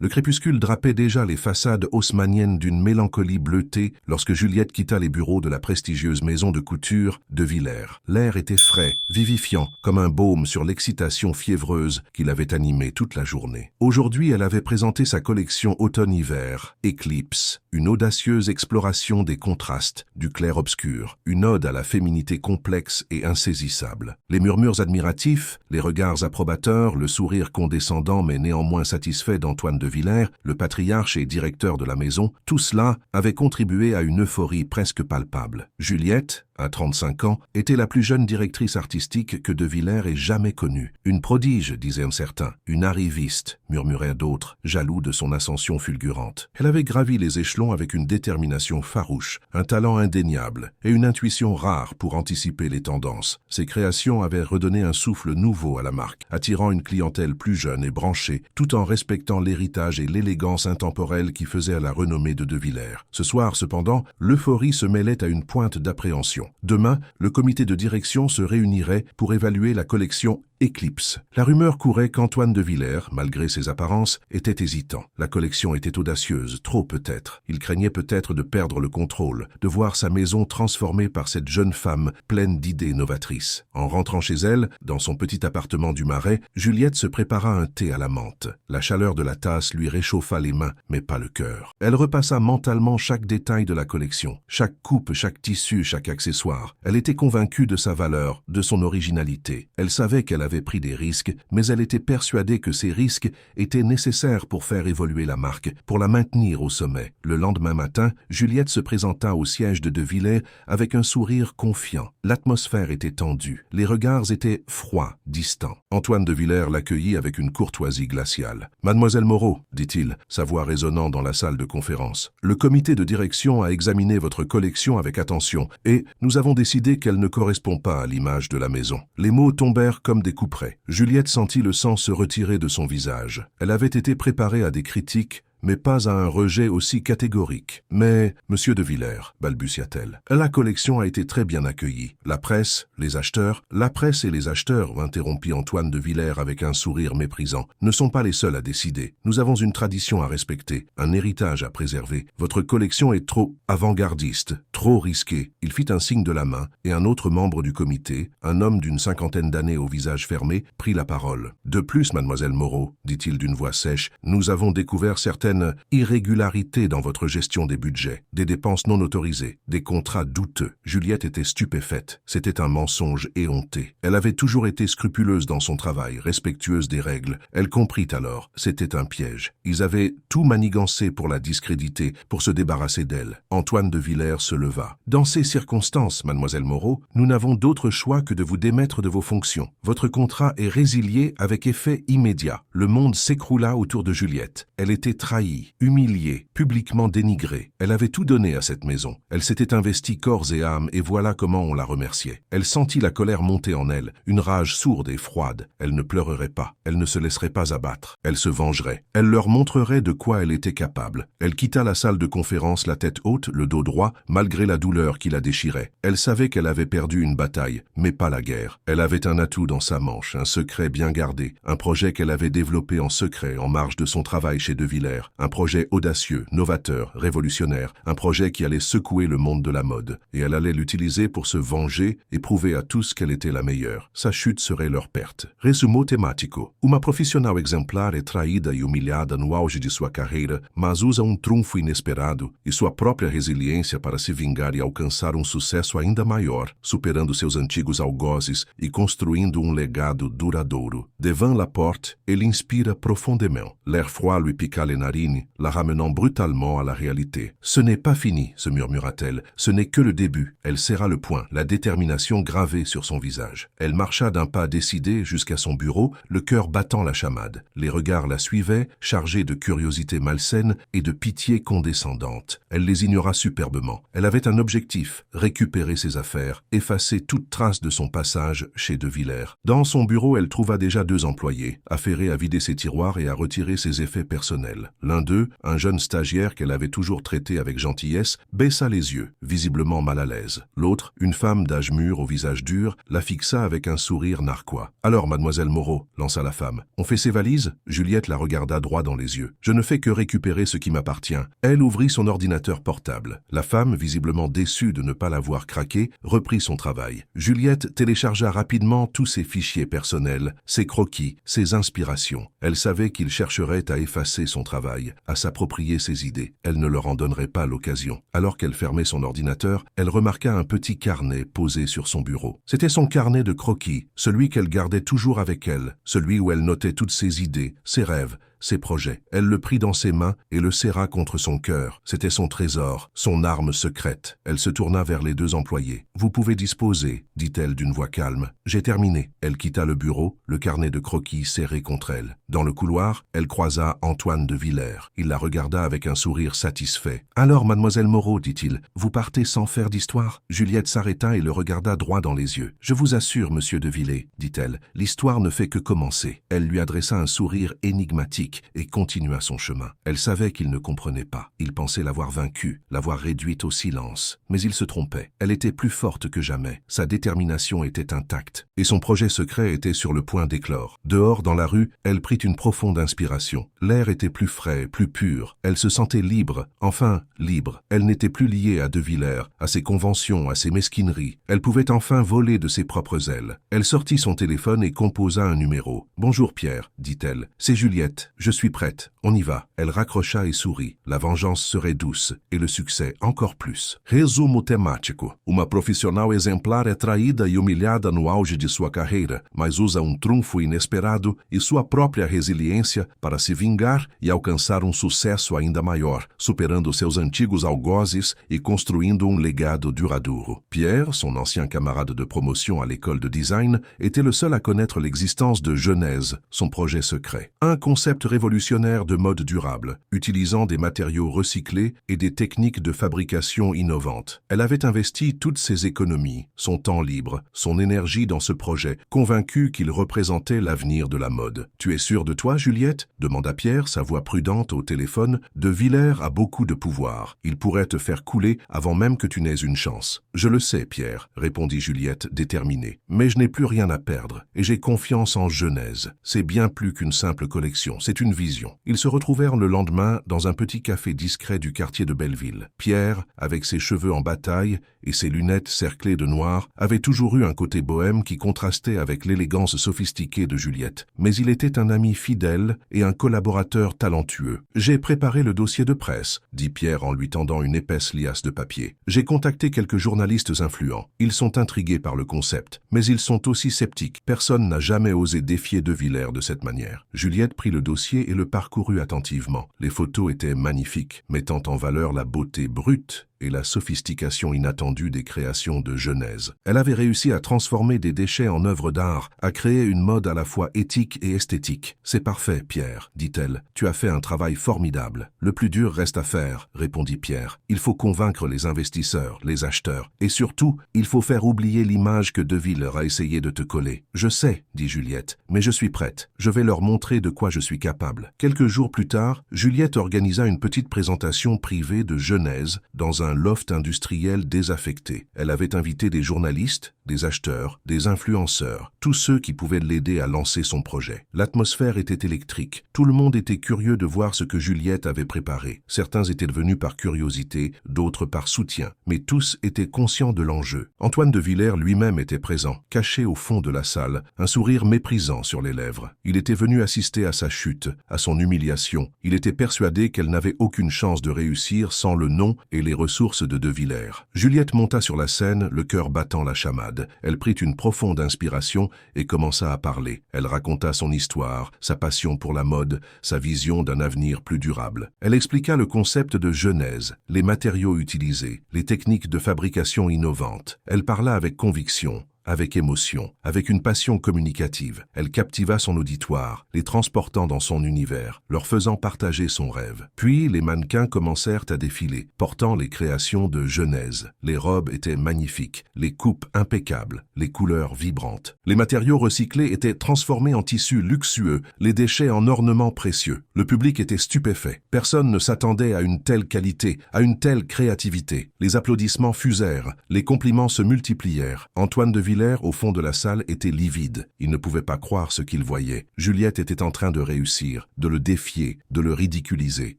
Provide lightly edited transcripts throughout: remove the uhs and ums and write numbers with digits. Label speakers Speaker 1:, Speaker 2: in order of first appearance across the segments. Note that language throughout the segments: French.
Speaker 1: Le crépuscule drapait déjà les façades haussmanniennes d'une mélancolie bleutée lorsque Juliette quitta les bureaux de la prestigieuse maison de couture de Villers. L'air était frais, vivifiant, comme un baume sur l'excitation fiévreuse qui l'avait animée toute la journée. Aujourd'hui, elle avait présenté sa collection automne-hiver, Eclipse, une audacieuse exploration des contrastes, du clair-obscur, une ode à la féminité complexe et insaisissable. Les murmures admiratifs, les regards approbateurs, le sourire condescendant mais néanmoins satisfait d'Antoine de Villers, le patriarche et directeur de la maison, tout cela avait contribué à une euphorie presque palpable. Juliette, à 35 ans, était la plus jeune directrice artistique que de Villers ait jamais connue. Une prodige, disaient certains, une arriviste, murmuraient d'autres, jaloux de son ascension fulgurante. Elle avait gravi les échelons avec une détermination farouche, un talent indéniable et une intuition rare pour anticiper les tendances. Ses créations avaient redonné un souffle nouveau à la marque, attirant une clientèle plus jeune et branchée, tout en respectant l'héritage et l'élégance intemporelle qui faisaient à la renommée de Villers. Ce soir, cependant, l'euphorie se mêlait à une pointe d'appréhension. Demain, le comité de direction se réunirait pour évaluer la collection Eclipse. La rumeur courait qu'Antoine de Villers, malgré ses apparences, était hésitant. La collection était audacieuse, trop peut-être. Il craignait peut-être de perdre le contrôle, de voir sa maison transformée par cette jeune femme pleine d'idées novatrices. En rentrant chez elle, dans son petit appartement du Marais, Juliette se prépara un thé à la menthe. La chaleur de la tasse lui réchauffa les mains, mais pas le cœur. Elle repassa mentalement chaque détail de la collection, chaque coupe, chaque tissu, chaque accessoire. Elle était convaincue de sa valeur, de son originalité. Elle savait qu'elle avait pris des risques, mais elle était persuadée que ces risques étaient nécessaires pour faire évoluer la marque, pour la maintenir au sommet. Le lendemain matin, Juliette se présenta au siège de Villers avec un sourire confiant. L'atmosphère était tendue, les regards étaient froids, distants. Antoine de Villers l'accueillit avec une courtoisie glaciale. « Mademoiselle Moreau, dit-il, sa voix résonnant dans la salle de conférence, le comité de direction a examiné votre collection avec attention et nous avons décidé qu'elle ne correspond pas à l'image de la maison. » Les mots tombèrent comme des coups près. Juliette sentit le sang se retirer de son visage. Elle avait été préparée à des critiques, mais pas à un rejet aussi catégorique. « Mais, monsieur de Villers, balbutia-t-elle, la collection a été très bien accueillie. La presse et les acheteurs, interrompit Antoine de Villers avec un sourire méprisant, ne sont pas les seuls à décider. Nous avons une tradition à respecter, un héritage à préserver. Votre collection est trop avant-gardiste, trop risquée. » Il fit un signe de la main, et un autre membre du comité, un homme d'une cinquantaine d'années au visage fermé, prit la parole. « De plus, mademoiselle Moreau, dit-il d'une voix sèche, nous avons découvert certaines irrégularité dans votre gestion des budgets, des dépenses non autorisées, des contrats douteux. » Juliette était stupéfaite. C'était un mensonge éhonté. Elle avait toujours été scrupuleuse dans son travail, respectueuse des règles. Elle comprit alors. C'était un piège. Ils avaient tout manigancé pour la discréditer, pour se débarrasser d'elle. Antoine de Villers se leva. « Dans ces circonstances, mademoiselle Moreau, nous n'avons d'autre choix que de vous démettre de vos fonctions. Votre contrat est résilié avec effet immédiat. » Le monde s'écroula autour de Juliette. Elle était trahie, humiliée, publiquement dénigrée. Elle avait tout donné à cette maison. Elle s'était investie corps et âme et voilà comment on la remerciait. Elle sentit la colère monter en elle, une rage sourde et froide. Elle ne pleurerait pas. Elle ne se laisserait pas abattre. Elle se vengerait. Elle leur montrerait de quoi elle était capable. Elle quitta la salle de conférence la tête haute, le dos droit, malgré la douleur qui la déchirait. Elle savait qu'elle avait perdu une bataille, mais pas la guerre. Elle avait un atout dans sa manche, un secret bien gardé, un projet qu'elle avait développé en secret en marge de son travail chez De Villers. Un projet audacieux, novateur, révolutionnaire, un projet qui allait secouer le monde de la mode. Et elle allait l'utiliser pour se venger et prouver à tous qu'elle était la meilleure. Sa chute serait leur perte. Resumo temático. Uma profissional exemplar é traída e humilhada no auge de sua carreira, mas usa trunfo inesperado e sua própria resiliência para se vingar e alcançar sucesso ainda maior, superando seus antigos algozes e construindo legado duradouro. Devant la porte, ele inspira profondément. L'air froid lui piqua les narines, la ramenant brutalement à la réalité. « Ce n'est pas fini, se murmura-t-elle, ce n'est que le début. » Elle serra le poing, la détermination gravée sur son visage. Elle marcha d'un pas décidé jusqu'à son bureau, le cœur battant la chamade. Les regards la suivaient, chargés de curiosité malsaine et de pitié condescendante. Elle les ignora superbement. Elle avait un objectif, récupérer ses affaires, effacer toute trace de son passage chez De Villers. Dans son bureau, elle trouva déjà 2 employés, affairés à vider ses tiroirs et à retirer ses effets personnels. L'un d'eux, un jeune stagiaire qu'elle avait toujours traité avec gentillesse, baissa les yeux, visiblement mal à l'aise. L'autre, une femme d'âge mûr au visage dur, la fixa avec un sourire narquois. « Alors, mademoiselle Moreau, lança la femme, on fait ses valises ?» Juliette la regarda droit dans les yeux. « Je ne fais que récupérer ce qui m'appartient. » Elle ouvrit son ordinateur portable. La femme, visiblement déçue de ne pas l'avoir craqué, reprit son travail. Juliette téléchargea rapidement tous ses fichiers personnels, ses croquis, ses inspirations. Elle savait qu'il chercherait à effacer son travail, à s'approprier ses idées. Elle ne leur en donnerait pas l'occasion. Alors qu'elle fermait son ordinateur, elle remarqua un petit carnet posé sur son bureau. C'était son carnet de croquis, celui qu'elle gardait toujours avec elle, celui où elle notait toutes ses idées, ses rêves, ses projets. Elle le prit dans ses mains et le serra contre son cœur. C'était son trésor, son arme secrète. Elle se tourna vers les deux employés. « Vous pouvez disposer, » dit-elle d'une voix calme. « J'ai terminé. » Elle quitta le bureau, le carnet de croquis serré contre elle. Dans le couloir, elle croisa Antoine de Villers. Il la regarda avec un sourire satisfait. « Alors, mademoiselle Moreau, dit-il, vous partez sans faire d'histoire ?» Juliette s'arrêta et le regarda droit dans les yeux. « Je vous assure, monsieur de Villers, dit-elle, l'histoire ne fait que commencer. » Elle lui adressa un sourire énigmatique et continua son chemin. Elle savait qu'il ne comprenait pas. Il pensait l'avoir vaincue, l'avoir réduite au silence. Mais il se trompait. Elle était plus forte que jamais. Sa détermination était intacte. Et son projet secret était sur le point d'éclore. Dehors, dans la rue, elle prit une profonde inspiration. L'air était plus frais, plus pur. Elle se sentait libre. Enfin, libre. Elle n'était plus liée à De Villers, à ses conventions, à ses mesquineries. Elle pouvait enfin voler de ses propres ailes. Elle sortit son téléphone et composa un numéro. « Bonjour Pierre, dit-elle. C'est Juliette. Je suis prête. On y va. » Elle raccrocha et sourit. La vengeance serait douce et le succès encore plus. Resumo temático. Uma profissional exemplar é traída e humilhada no auge de sua carreira, mas usa trunfo inesperado e sua própria resiliência para se vingar e alcançar sucesso ainda maior, superando seus antigos algozes e construindo legado duradouro. Pierre, son ancien camarade de promotion à l'école de design, était le seul à connaître l'existence de Genèse, son projet secret. Un concept révolutionnaire de mode durable, utilisant des matériaux recyclés et des techniques de fabrication innovantes. Elle avait investi toutes ses économies, son temps libre, son énergie dans ce projet, convaincue qu'il représentait l'avenir de la mode. « Tu es sûre de toi, Juliette ?» demanda Pierre, sa voix prudente au téléphone. « De Villers a beaucoup de pouvoir. Il pourrait te faire couler avant même que tu n'aies une chance. »« Je le sais, Pierre, » répondit Juliette, déterminée. « Mais je n'ai plus rien à perdre, et j'ai confiance en Genèse. C'est bien plus qu'une simple collection, c'est une vision. » Ils se retrouvèrent le lendemain dans un petit café discret du quartier de Belleville. Pierre, avec ses cheveux en bataille et ses lunettes cerclées de noir, avait toujours eu un côté bohème qui contrastait avec l'élégance sophistiquée de Juliette. Mais il était un ami fidèle et un collaborateur talentueux. « J'ai préparé le dossier de presse, » dit Pierre en lui tendant une épaisse liasse de papier. « J'ai contacté quelques journalistes influents. Ils sont intrigués par le concept, mais ils sont aussi sceptiques. Personne n'a jamais osé défier De Villers de cette manière. » Juliette prit le dossier et le parcourut attentivement. Les photos étaient magnifiques, mettant en valeur la beauté brute et la sophistication inattendue des créations de Genèse. Elle avait réussi à transformer des déchets en œuvres d'art, à créer une mode à la fois éthique et esthétique. « C'est parfait, Pierre, » dit-elle. « Tu as fait un travail formidable. Le plus dur reste à faire, » répondit Pierre. « Il faut convaincre les investisseurs, les acheteurs. Et surtout, il faut faire oublier l'image que De Villers a essayé de te coller. »« Je sais, » dit Juliette, « mais je suis prête. Je vais leur montrer de quoi je suis capable. » Quelques jours plus tard, Juliette organisa une petite présentation privée de Genèse dans un loft industriel désaffecté. Elle avait invité des journalistes, des acheteurs, des influenceurs, tous ceux qui pouvaient l'aider à lancer son projet. L'atmosphère était électrique. Tout le monde était curieux de voir ce que Juliette avait préparé. Certains étaient venus par curiosité, d'autres par soutien, mais tous étaient conscients de l'enjeu. Antoine de Villers lui-même était présent, caché au fond de la salle, un sourire méprisant sur les lèvres. Il était venu assister à sa chute, à son humiliation. Il était persuadé qu'elle n'avait aucune chance de réussir sans le nom et les ressources de Villers. Juliette monta sur la scène, le cœur battant la chamade. Elle prit une profonde inspiration et commença à parler. Elle raconta son histoire, sa passion pour la mode, sa vision d'un avenir plus durable. Elle expliqua le concept de Genèse, les matériaux utilisés, les techniques de fabrication innovantes. Elle parla avec conviction, avec émotion, avec une passion communicative. Elle captiva son auditoire, les transportant dans son univers, leur faisant partager son rêve. Puis les mannequins commencèrent à défiler, portant les créations de Genèse. Les robes étaient magnifiques, les coupes impeccables, les couleurs vibrantes. Les matériaux recyclés étaient transformés en tissus luxueux, les déchets en ornements précieux. Le public était stupéfait. Personne ne s'attendait à une telle qualité, à une telle créativité. Les applaudissements fusèrent, les compliments se multiplièrent. Antoine de Villers, au fond de la salle, était livide. Il ne pouvait pas croire ce qu'il voyait. Juliette était en train de réussir, de le défier, de le ridiculiser.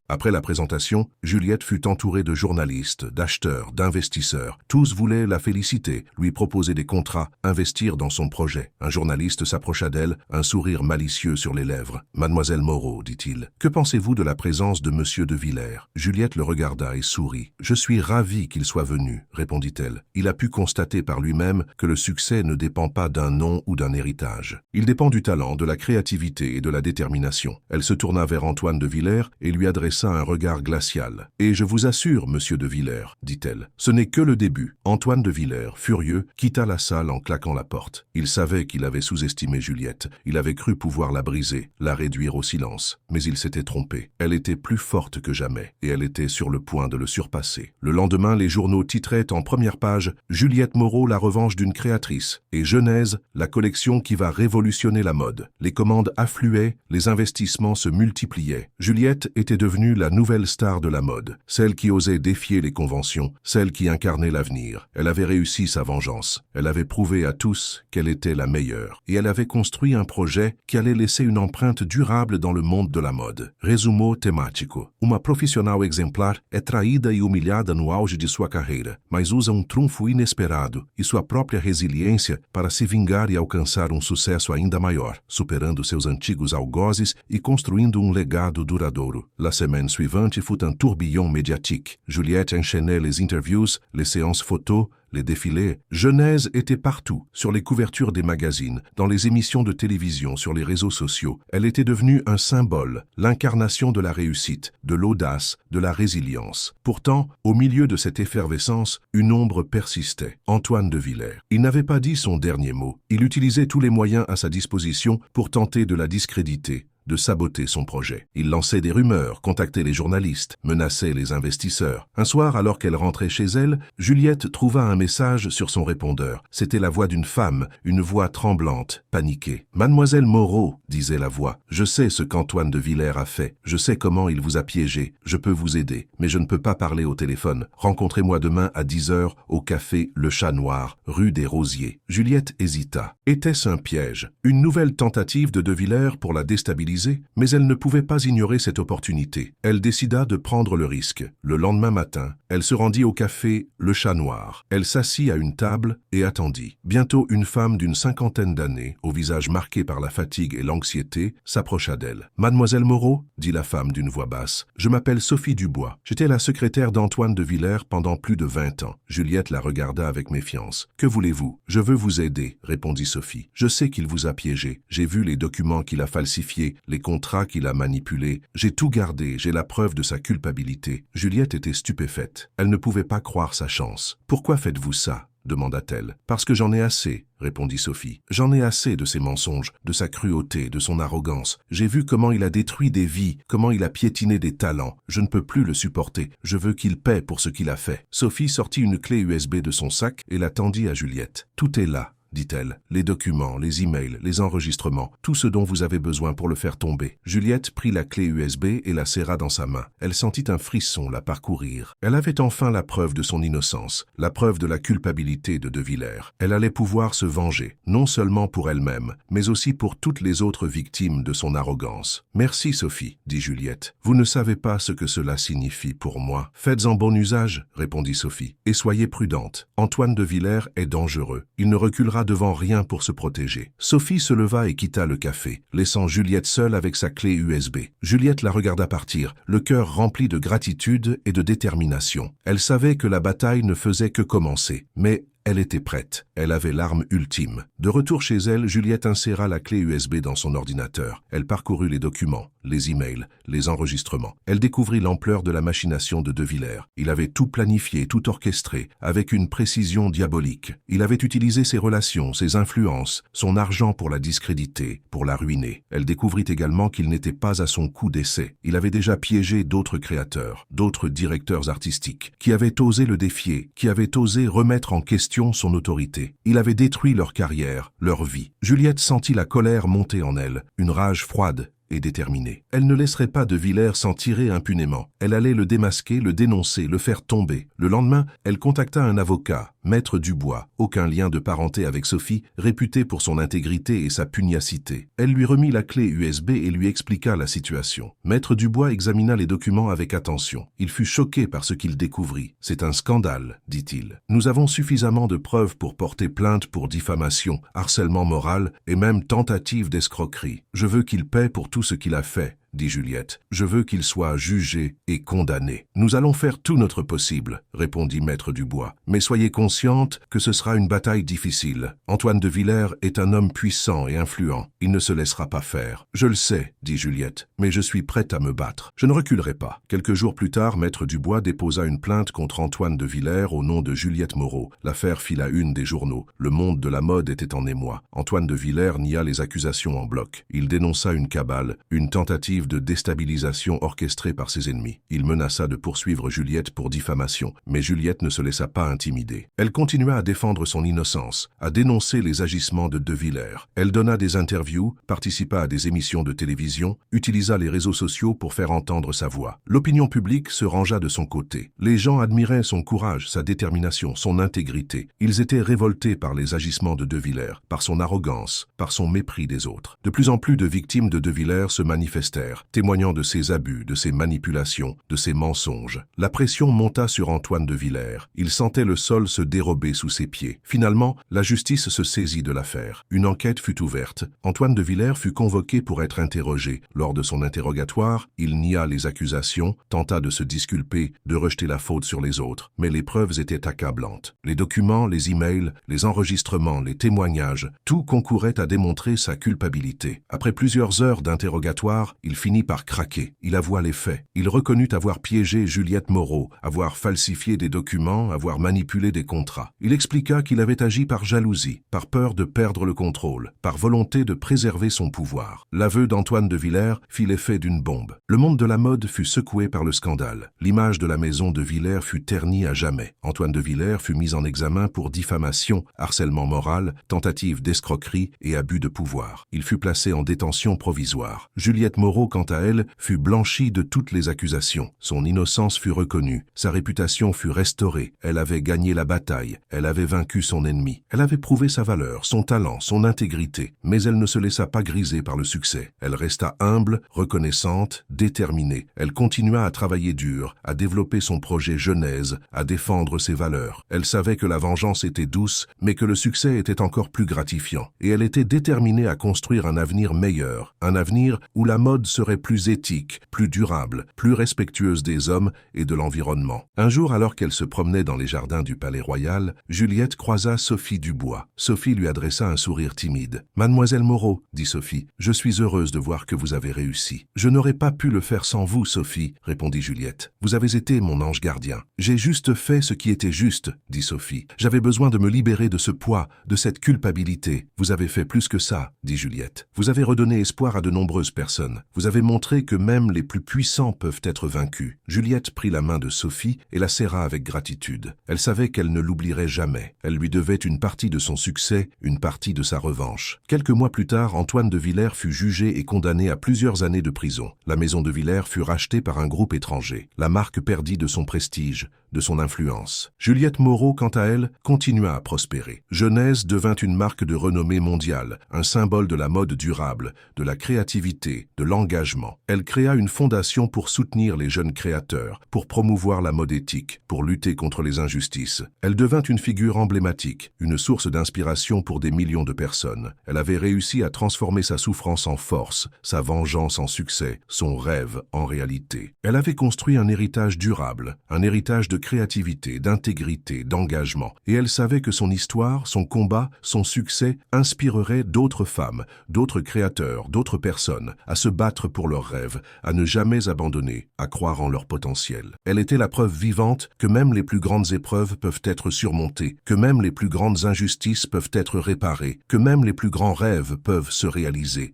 Speaker 1: Après la présentation, Juliette fut entourée de journalistes, d'acheteurs, d'investisseurs. Tous voulaient la féliciter, lui proposer des contrats, investir dans son projet. Un journaliste s'approcha d'elle, un sourire malicieux sur les lèvres. « Mademoiselle Moreau, dit-il, que pensez-vous de la présence de Monsieur de Villers ?» Juliette le regarda et sourit. « Je suis ravie qu'il soit venu, répondit-elle. Il a pu constater par lui-même que le succès ne dépend pas d'un nom ou d'un héritage. Il dépend du talent, de la créativité et de la détermination. » Elle se tourna vers Antoine de Villers et lui adressa un regard glacial. « Et je vous assure, Monsieur de Villers, dit-elle, ce n'est que le début. » Antoine de Villers, furieux, quitta la salle en claquant la porte. Il savait qu'il avait sous-estimé Juliette. Il avait cru pouvoir la briser, la réduire au silence. Mais il s'était trompé. Elle était plus forte que jamais, et elle était sur le point de le surpasser. Le lendemain, les journaux titraient en première page « Juliette Moreau, la revanche d'une créatrice » et « Genèse, la collection qui va révolutionner la mode ». Les commandes affluaient, les investissements se multipliaient. Juliette était devenue la nouvelle star de la mode, celle qui osait défier les conventions, celle qui incarnait l'avenir. Elle avait réussi sa vengeance. Elle avait prouvé à tous qu'elle était la meilleure. Et elle avait construit un projet qui allait laisser une empreinte durable dans le monde de la mode. Resumo temático. Uma profissional exemplar é traída e humilhada no auge de sua carreira, mas usa trunfo inesperado e sua própria resiliência para se vingar e alcançar sucesso ainda maior, superando seus antigos algozes e construindo legado duradouro. La semaine suivante fut un tourbillon médiatique. Juliette enchaînait les interviews, les séances photos, les défilés. Genèse était partout, sur les couvertures des magazines, dans les émissions de télévision, sur les réseaux sociaux. Elle était devenue un symbole, l'incarnation de la réussite, de l'audace, de la résilience. Pourtant, au milieu de cette effervescence, une ombre persistait. Antoine de Villers. Il n'avait pas dit son dernier mot. Il utilisait tous les moyens à sa disposition pour tenter de la discréditer, de saboter son projet. Il lançait des rumeurs, contactait les journalistes, menaçait les investisseurs. Un soir, alors qu'elle rentrait chez elle, Juliette trouva un message sur son répondeur. C'était la voix d'une femme, une voix tremblante, paniquée. « Mademoiselle Moreau, disait la voix, je sais ce qu'Antoine de Villers a fait. Je sais comment il vous a piégé. Je peux vous aider, mais je ne peux pas parler au téléphone. Rencontrez-moi demain à 10h au café Le Chat Noir, rue des Rosiers. » Juliette hésita. Était-ce un piège? Une nouvelle tentative de Villers pour la déstabiliser? Mais elle ne pouvait pas ignorer cette opportunité. Elle décida de prendre le risque. Le lendemain matin, elle se rendit au café Le Chat Noir. Elle s'assit à une table et attendit. Bientôt, une femme d'une cinquantaine d'années, au visage marqué par la fatigue et l'anxiété, s'approcha d'elle. « Mademoiselle Moreau, dit la femme d'une voix basse, je m'appelle Sophie Dubois. J'étais la secrétaire d'Antoine de Villers pendant plus de 20 ans. » Juliette la regarda avec méfiance. « Que voulez-vous? Je veux vous aider, répondit Sophie. Je sais qu'il vous a piégé. J'ai vu les documents qu'il a falsifiés, les contrats qu'il a manipulés. J'ai tout gardé, j'ai la preuve de sa culpabilité. » Juliette était stupéfaite. Elle ne pouvait pas croire sa chance. « Pourquoi faites-vous ça ?» demanda-t-elle. « Parce que j'en ai assez, » répondit Sophie. « J'en ai assez de ses mensonges, de sa cruauté, de son arrogance. J'ai vu comment il a détruit des vies, comment il a piétiné des talents. Je ne peux plus le supporter. Je veux qu'il paie pour ce qu'il a fait. » Sophie sortit une clé USB de son sac et la tendit à Juliette. « Tout est là, dit-elle. Les documents, les emails, les enregistrements, tout ce dont vous avez besoin pour le faire tomber. » Juliette prit la clé USB et la serra dans sa main. Elle sentit un frisson la parcourir. Elle avait enfin la preuve de son innocence, la preuve de la culpabilité de Villers. Elle allait pouvoir se venger, non seulement pour elle-même, mais aussi pour toutes les autres victimes de son arrogance. « Merci, Sophie, dit Juliette. Vous ne savez pas ce que cela signifie pour moi. »« Faites-en bon usage, répondit Sophie, et soyez prudente. Antoine de Villers est dangereux. Il ne reculera devant rien pour se protéger. » Sophie se leva et quitta le café, laissant Juliette seule avec sa clé USB. Juliette la regarda partir, le cœur rempli de gratitude et de détermination. Elle savait que la bataille ne faisait que commencer, mais Elle était prête. Elle avait l'arme ultime. De retour chez elle, Juliette inséra la clé USB dans son ordinateur. Elle parcourut les documents, les emails, les enregistrements. Elle découvrit l'ampleur de la machination de De Villers. Il avait tout planifié, tout orchestré, avec une précision diabolique. Il avait utilisé ses relations, ses influences, son argent pour la discréditer, pour la ruiner. Elle découvrit également qu'il n'était pas à son coup d'essai. Il avait déjà piégé d'autres créateurs, d'autres directeurs artistiques, qui avaient osé le défier, qui avaient osé remettre en question son autorité. Il avait détruit leur carrière, leur vie. Juliette sentit la colère monter en elle, une rage froide et déterminée. Elle ne laisserait pas De Villers s'en tirer impunément. Elle allait le démasquer, le dénoncer, le faire tomber. Le lendemain, elle contacta un avocat, Maître Dubois, aucun lien de parenté avec Sophie, réputé pour son intégrité et sa pugnacité. Elle lui remit la clé USB et lui expliqua la situation. Maître Dubois examina les documents avec attention. Il fut choqué par ce qu'il découvrit. « C'est un scandale », dit-il. « Nous avons suffisamment de preuves pour porter plainte pour diffamation, harcèlement moral et même tentative d'escroquerie. Je veux qu'il paie pour tout ce qu'il a fait. » dit Juliette. « Je veux qu'il soit jugé et condamné. »« Nous allons faire tout notre possible, » répondit Maître Dubois. « Mais soyez consciente que ce sera une bataille difficile. Antoine de Villers est un homme puissant et influent. Il ne se laissera pas faire. »« Je le sais, » dit Juliette, « mais je suis prête à me battre. Je ne reculerai pas. » Quelques jours plus tard, Maître Dubois déposa une plainte contre Antoine de Villers au nom de Juliette Moreau. L'affaire fit la une des journaux. Le monde de la mode était en émoi. Antoine de Villers nia les accusations en bloc. Il dénonça une cabale, une tentative de déstabilisation orchestrée par ses ennemis. Il menaça de poursuivre Juliette pour diffamation, mais Juliette ne se laissa pas intimider. Elle continua à défendre son innocence, à dénoncer les agissements de Villers. Elle donna des interviews, participa à des émissions de télévision, utilisa les réseaux sociaux pour faire entendre sa voix. L'opinion publique se rangea de son côté. Les gens admiraient son courage, sa détermination, son intégrité. Ils étaient révoltés par les agissements de Villers, par son arrogance, par son mépris des autres. De plus en plus de victimes de Villers se manifestèrent, témoignant de ses abus, de ses manipulations, de ses mensonges. La pression monta sur Antoine de Villers. Il sentait le sol se dérober sous ses pieds. Finalement, la justice se saisit de l'affaire. Une enquête fut ouverte. Antoine de Villers fut convoqué pour être interrogé. Lors de son interrogatoire, il nia les accusations, tenta de se disculper, de rejeter la faute sur les autres. Mais les preuves étaient accablantes. Les documents, les emails, les enregistrements, les témoignages, tout concourait à démontrer sa culpabilité. Après plusieurs heures d'interrogatoire, il finit par craquer. Il avoua les faits. Il reconnut avoir piégé Juliette Moreau, avoir falsifié des documents, avoir manipulé des contrats. Il expliqua qu'il avait agi par jalousie, par peur de perdre le contrôle, par volonté de préserver son pouvoir. L'aveu d'Antoine de Villers fit l'effet d'une bombe. Le monde de la mode fut secoué par le scandale. L'image de la maison de Villers fut ternie à jamais. Antoine de Villers fut mis en examen pour diffamation, harcèlement moral, tentative d'escroquerie et abus de pouvoir. Il fut placé en détention provisoire. Juliette Moreau, quant à elle, fut blanchie de toutes les accusations. Son innocence fut reconnue, sa réputation fut restaurée. Elle avait gagné la bataille, elle avait vaincu son ennemi. Elle avait prouvé sa valeur, son talent, son intégrité, mais elle ne se laissa pas griser par le succès. Elle resta humble, reconnaissante, déterminée. Elle continua à travailler dur, à développer son projet Genèse, à défendre ses valeurs. Elle savait que la vengeance était douce, mais que le succès était encore plus gratifiant. Et elle était déterminée à construire un avenir meilleur, un avenir où la mode serait plus éthique, plus durable, plus respectueuse des hommes et de l'environnement. Un jour, alors qu'elle se promenait dans les jardins du Palais Royal, Juliette croisa Sophie Dubois. Sophie lui adressa un sourire timide. « Mademoiselle Moreau, » dit Sophie, « je suis heureuse de voir que vous avez réussi. »« Je n'aurais pas pu le faire sans vous, Sophie, » répondit Juliette. « Vous avez été mon ange gardien. »« J'ai juste fait ce qui était juste, » dit Sophie. « J'avais besoin de me libérer de ce poids, de cette culpabilité. »« Vous avez fait plus que ça, » dit Juliette. « Vous avez redonné espoir à de nombreuses personnes. Vous avez montré que même les plus puissants peuvent être vaincus. » Juliette prit la main de Sophie et la serra avec gratitude. Elle savait qu'elle ne l'oublierait jamais. Elle lui devait une partie de son succès, une partie de sa revanche. Quelques mois plus tard, Antoine de Villers fut jugé et condamné à plusieurs années de prison. La maison de Villers fut rachetée par un groupe étranger. La marque perdit de son prestige, de son influence. Juliette Moreau, quant à elle, continua à prospérer. Genèse devint une marque de renommée mondiale, un symbole de la mode durable, de la créativité, de l'engagement d'engagement. Elle créa une fondation pour soutenir les jeunes créateurs, pour promouvoir la mode éthique, pour lutter contre les injustices. Elle devint une figure emblématique, une source d'inspiration pour des millions de personnes. Elle avait réussi à transformer sa souffrance en force, sa vengeance en succès, son rêve en réalité. Elle avait construit un héritage durable, un héritage de créativité, d'intégrité, d'engagement. Et elle savait que son histoire, son combat, son succès inspirerait d'autres femmes, d'autres créateurs, d'autres personnes à se battre pour leurs rêves, à ne jamais abandonner, à croire en leur potentiel. Elle était la preuve vivante que même les plus grandes épreuves peuvent être surmontées, que même les plus grandes injustices peuvent être réparées, que même les plus grands rêves peuvent se réaliser.